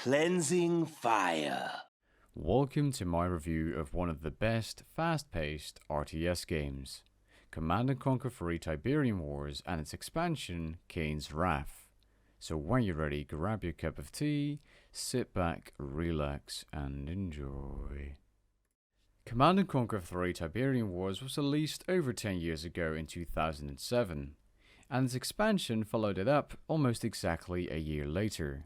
Cleansing Fire. Welcome to my review of one of the best fast-paced RTS games, Command & Conquer 3 Tiberium Wars and its expansion, Kane's Wrath. So when you're ready, grab your cup of tea, sit back, relax and enjoy. Command & Conquer 3 Tiberium Wars was released over 10 years ago in 2007, and its expansion followed it up almost exactly a year later.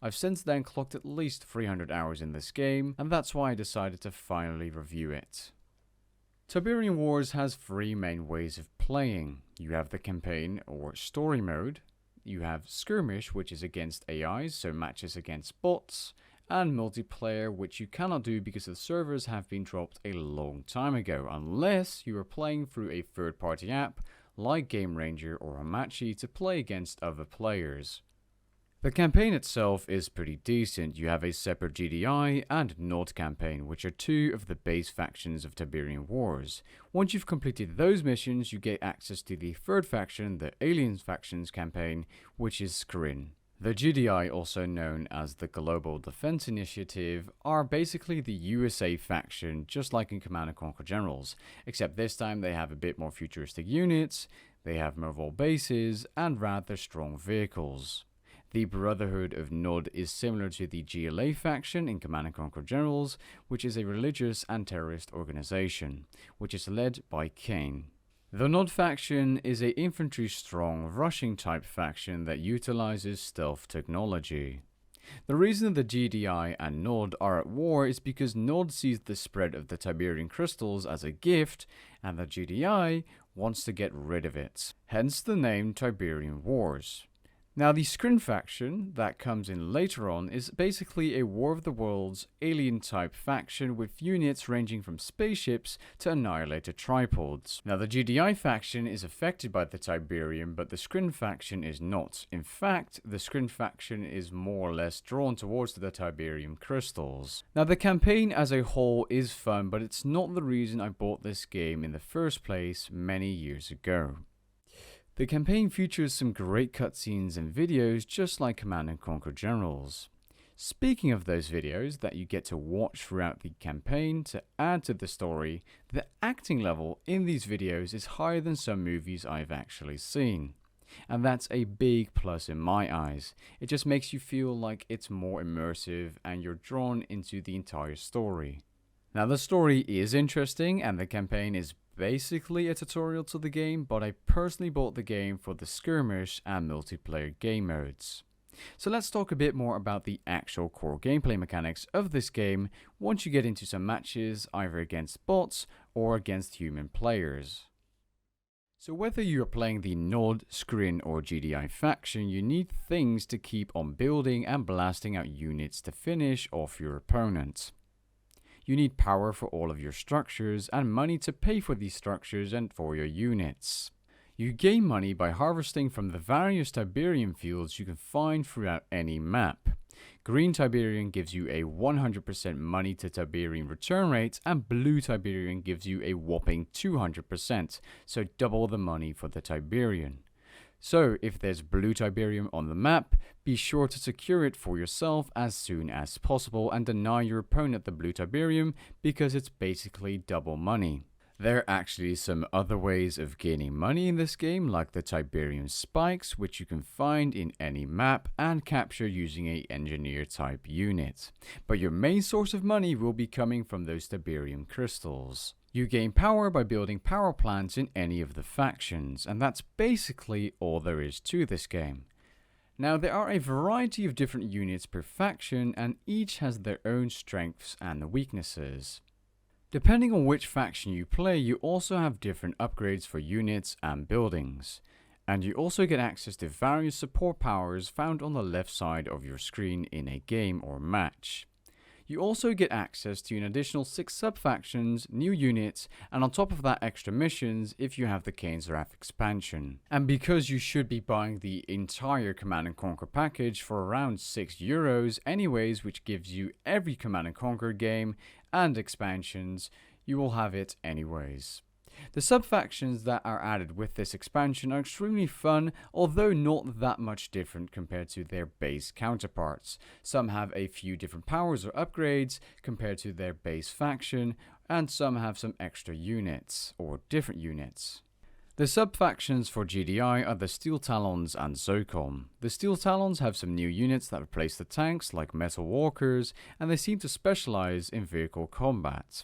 I've since then clocked at least 300 hours in this game, and that's why I decided to finally review it. Tiberium Wars has three main ways of playing. You have the campaign or story mode, you have skirmish, which is against AIs, so matches against bots, and multiplayer, which you cannot do because the servers have been dropped a long time ago, unless you are playing through a third-party app like Game Ranger or Hamachi to play against other players. The campaign itself is pretty decent. You have a separate GDI and Nod campaign, which are two of the base factions of Tiberium Wars. Once you've completed those missions, you get access to the third faction, the Aliens Factions campaign, which is Skrin. The GDI, also known as the Global Defense Initiative, are basically the USA faction, just like in Command & Conquer Generals, except this time they have a bit more futuristic units, they have mobile bases, and rather strong vehicles. The Brotherhood of Nod is similar to the GLA faction in Command & Conquer Generals, which is a religious and terrorist organization, which is led by Kane. The Nod faction is a infantry-strong, rushing type faction that utilizes stealth technology. The reason the GDI and Nod are at war is because Nod sees the spread of the Tiberium crystals as a gift, and the GDI wants to get rid of it. Hence the name Tiberium Wars. Now, the Skrin faction that comes in later on is basically a War of the Worlds alien-type faction with units ranging from spaceships to annihilator tripods. Now, the GDI faction is affected by the Tiberium, but the Skrin faction is not. In fact, the Skrin faction is more or less drawn towards the Tiberium crystals. Now, the campaign as a whole is fun, but it's not the reason I bought this game in the first place many years ago. The campaign features some great cutscenes and videos just like Command & Conquer Generals. Speaking of those videos that you get to watch throughout the campaign to add to the story, the acting level in these videos is higher than some movies I've actually seen. And that's a big plus in my eyes. It just makes you feel like it's more immersive and you're drawn into the entire story. Now, the story is interesting and the campaign is basically a tutorial to the game, but I personally bought the game for the skirmish and multiplayer game modes. So let's talk a bit more about the actual core gameplay mechanics of this game once you get into some matches either against bots or against human players. So whether you're playing the Nod, Skrin or GDI faction, you need things to keep on building and blasting out units to finish off your opponent. You need power for all of your structures and money to pay for these structures and for your units. You gain money by harvesting from the various Tiberium fields you can find throughout any map. Green Tiberium gives you a 100% money to Tiberium return rate, and blue Tiberium gives you a whopping 200%, so double the money for the Tiberium. So if there's blue Tiberium on the map, be sure to secure it for yourself as soon as possible and deny your opponent the blue Tiberium because it's basically double money. There are actually some other ways of gaining money in this game, like the Tiberium spikes, which you can find in any map and capture using a engineer type unit. But your main source of money will be coming from those Tiberium crystals. You gain power by building power plants in any of the factions, and that's basically all there is to this game. Now, there are a variety of different units per faction, and each has their own strengths and weaknesses. Depending on which faction you play, you also have different upgrades for units and buildings. And you also get access to various support powers found on the left side of your screen in a game or match. You also get access to an additional 6 sub-factions, new units, and on top of that extra missions if you have the Kane's Wrath expansion. And because you should be buying the entire Command & Conquer package for around €6 anyways, which gives you every Command & Conquer game and expansions, you will have it anyways. The sub-factions that are added with this expansion are extremely fun, although not that much different compared to their base counterparts. Some have a few different powers or upgrades compared to their base faction, and some have some extra units, or different units. The sub-factions for GDI are the Steel Talons and Zocom. The Steel Talons have some new units that replace the tanks like Metal Walkers, and they seem to specialize in vehicle combat.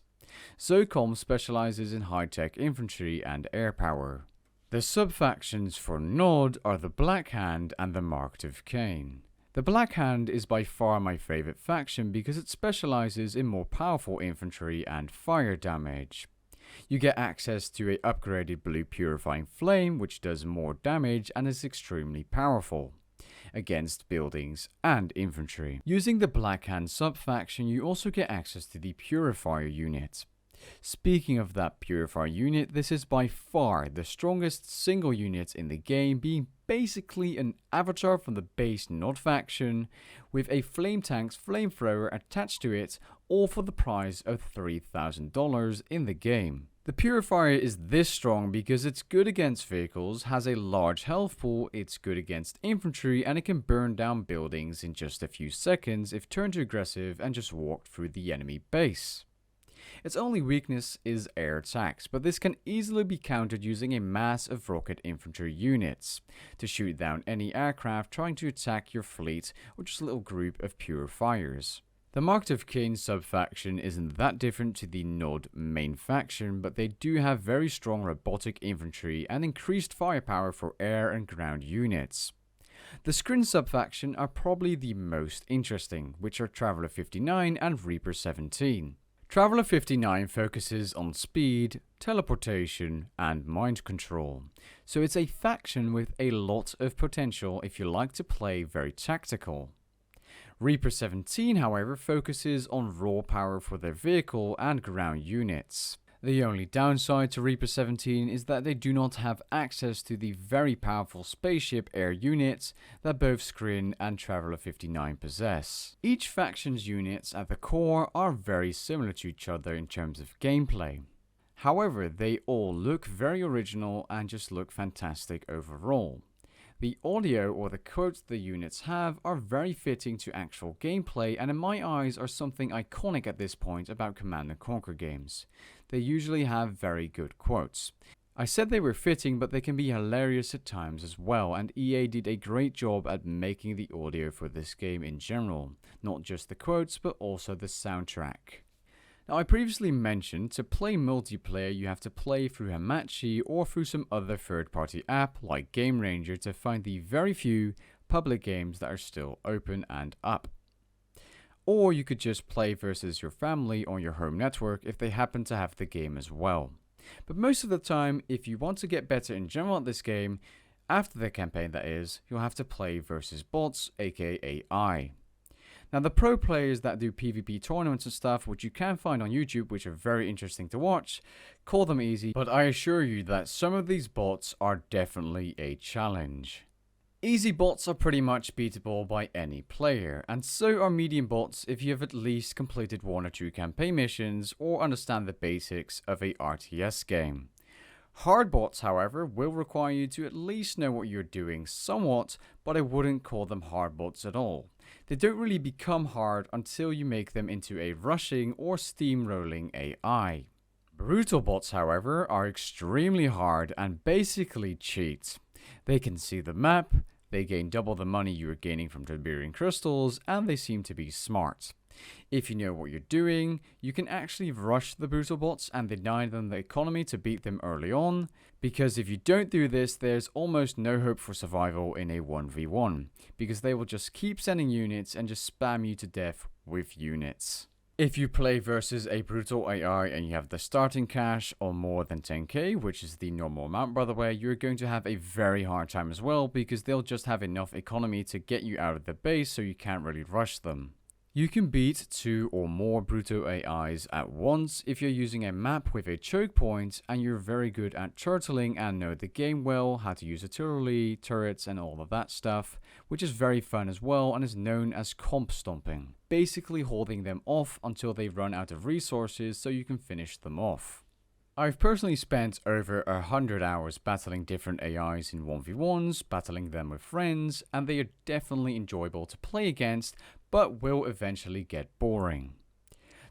Zocom specializes in high-tech infantry and air power. The sub-factions for Nod are the Black Hand and the Marked of Cain. The Black Hand is by far my favorite faction because it specializes in more powerful infantry and fire damage. You get access to a upgraded blue purifying flame which does more damage and is extremely powerful against buildings and infantry. Using the Black Hand sub-faction, you also get access to the Purifier unit. Speaking of that Purifier unit, this is by far the strongest single unit in the game, being basically an avatar from the base Nod faction with a Flame Tank's flamethrower attached to it, all for the price of $3,000 in the game. The Purifier is this strong because it's good against vehicles, has a large health pool, it's good against infantry, and it can burn down buildings in just a few seconds if turned to aggressive and just walked through the enemy base. Its only weakness is air attacks, but this can easily be countered using a mass of rocket infantry units to shoot down any aircraft trying to attack your fleet or just a little group of purifiers. The Marked of Cain sub-faction isn't that different to the Nod main faction, but they do have very strong robotic infantry and increased firepower for air and ground units. The Skrin sub-faction are probably the most interesting, which are Traveler 59 and Reaper 17. Traveler 59 focuses on speed, teleportation, and mind control, so it's a faction with a lot of potential if you like to play very tactical. Reaper 17, however, focuses on raw power for their vehicle and ground units. The only downside to Reaper 17 is that they do not have access to the very powerful spaceship air units that both Skrin and Traveler 59 possess. Each faction's units at the core are very similar to each other in terms of gameplay. However, they all look very original and just look fantastic overall. The audio or the quotes the units have are very fitting to actual gameplay and in my eyes are something iconic at this point about Command & Conquer games. They usually have very good quotes. I said they were fitting, but they can be hilarious at times as well, and EA did a great job at making the audio for this game in general. Not just the quotes, but also the soundtrack. Now, I previously mentioned to play multiplayer you have to play through Hamachi or through some other third-party app like Game Ranger to find the very few public games that are still open and up. Or you could just play versus your family on your home network if they happen to have the game as well. But most of the time, if you want to get better in general at this game, after the campaign that is, you'll have to play versus bots, aka AI. Now the pro players that do PvP tournaments and stuff, which you can find on YouTube, which are very interesting to watch, call them easy, but I assure you that some of these bots are definitely a challenge. Easy bots are pretty much beatable by any player, and so are medium bots if you have at least completed 1 or 2 campaign missions or understand the basics of a RTS game. Hard bots, however, will require you to at least know what you're doing somewhat, but I wouldn't call them hard bots at all. They don't really become hard until you make them into a rushing or steamrolling AI. Brutal bots, however, are extremely hard and basically cheat. They can see the map, they gain double the money you are gaining from Tiberium crystals, and they seem to be smart. If you know what you're doing, you can actually rush the brutal bots and deny them the economy to beat them early on, because if you don't do this, there's almost no hope for survival in a 1v1, because they will just keep sending units and just spam you to death with units. If you play versus a brutal AI and you have the starting cash or more than 10k, which is the normal amount by the way, you're going to have a very hard time as well, because they'll just have enough economy to get you out of the base, so you can't really rush them. You can beat 2 or more brutal AIs at once if you're using a map with a choke point and you're very good at turtling and know the game well, how to use artillery, turrets and all of that stuff, which is very fun as well and is known as comp stomping. Basically holding them off until they run out of resources so you can finish them off. I've personally spent over 100 hours battling different AIs in 1v1s, battling them with friends, and they are definitely enjoyable to play against, but will eventually get boring.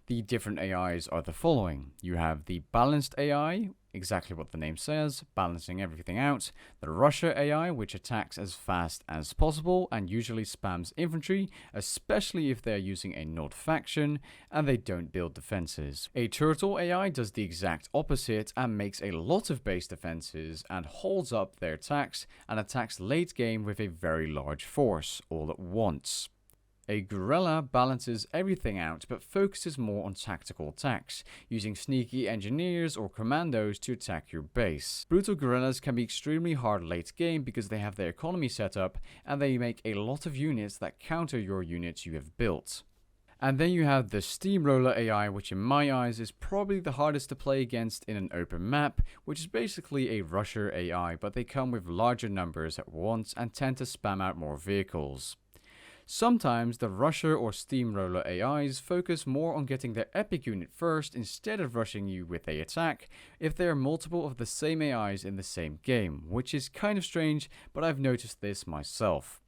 The different AIs are the following. You have the balanced AI, exactly what the name says, balancing everything out. The rusher AI, which attacks as fast as possible and usually spams infantry, especially if they're using a Nod faction and they don't build defenses. A turtle AI does the exact opposite and makes a lot of base defenses and holds up their attacks and attacks late game with a very large force all at once. A guerrilla balances everything out but focuses more on tactical attacks, using sneaky engineers or commandos to attack your base. Brutal guerrillas can be extremely hard late game because they have their economy set up and they make a lot of units that counter your units you have built. And then you have the Steamroller AI, which in my eyes is probably the hardest to play against in an open map, which is basically a rusher AI, but they come with larger numbers at once and tend to spam out more vehicles. Sometimes the rusher or steamroller AIs focus more on getting their epic unit first instead of rushing you with a attack if there are multiple of the same AIs in the same game, which is kind of strange, but I've noticed this myself.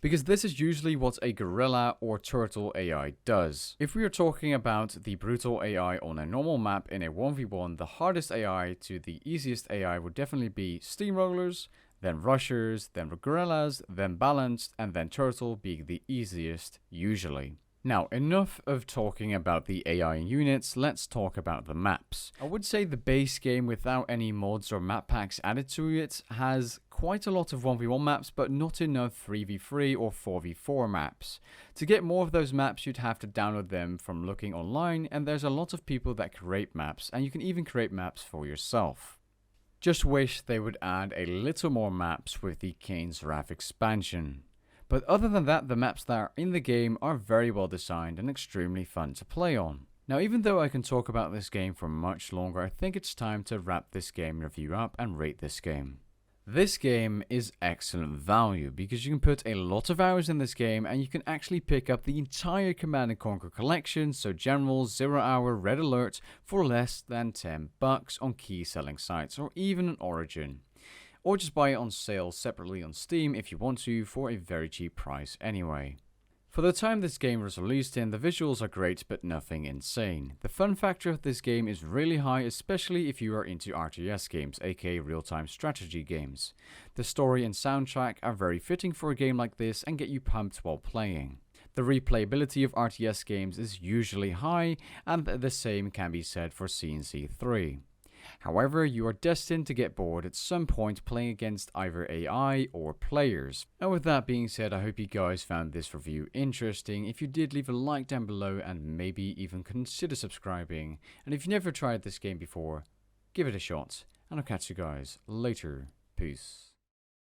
Because this is usually what a gorilla or turtle AI does. If we are talking about the brutal AI on a normal map in a 1v1, the hardest AI to the easiest AI would definitely be steamrollers, then rushers, then gorillas, then balanced, and then turtle being the easiest usually. Now, enough of talking about the AI units, let's talk about the maps. I would say the base game without any mods or map packs added to it has quite a lot of 1v1 maps, but not enough 3v3 or 4v4 maps. To get more of those maps, you'd have to download them from looking online, and there's a lot of people that create maps, and you can even create maps for yourself. Just wish they would add a little more maps with the Kane's Wrath expansion. But other than that, the maps that are in the game are very well designed and extremely fun to play on. Now, even though I can talk about this game for much longer, I think it's time to wrap this game review up and rate this game. This game is excellent value because you can put a lot of hours in this game and you can actually pick up the entire Command & Conquer collection, so General, 0 Hour, Red Alert, for less than $10 on key selling sites or even on Origin. Or just buy it on sale separately on Steam if you want to for a very cheap price anyway. For the time this game was released in, the visuals are great but nothing insane. The fun factor of this game is really high, especially if you are into RTS games, aka real-time strategy games. The story and soundtrack are very fitting for a game like this and get you pumped while playing. The replayability of RTS games is usually high, and the same can be said for CNC 3. However, you are destined to get bored at some point playing against either AI or players. And with that being said, I hope you guys found this review interesting. If you did, leave a like down below and maybe even consider subscribing. And if you've never tried this game before, give it a shot. And I'll catch you guys later. Peace.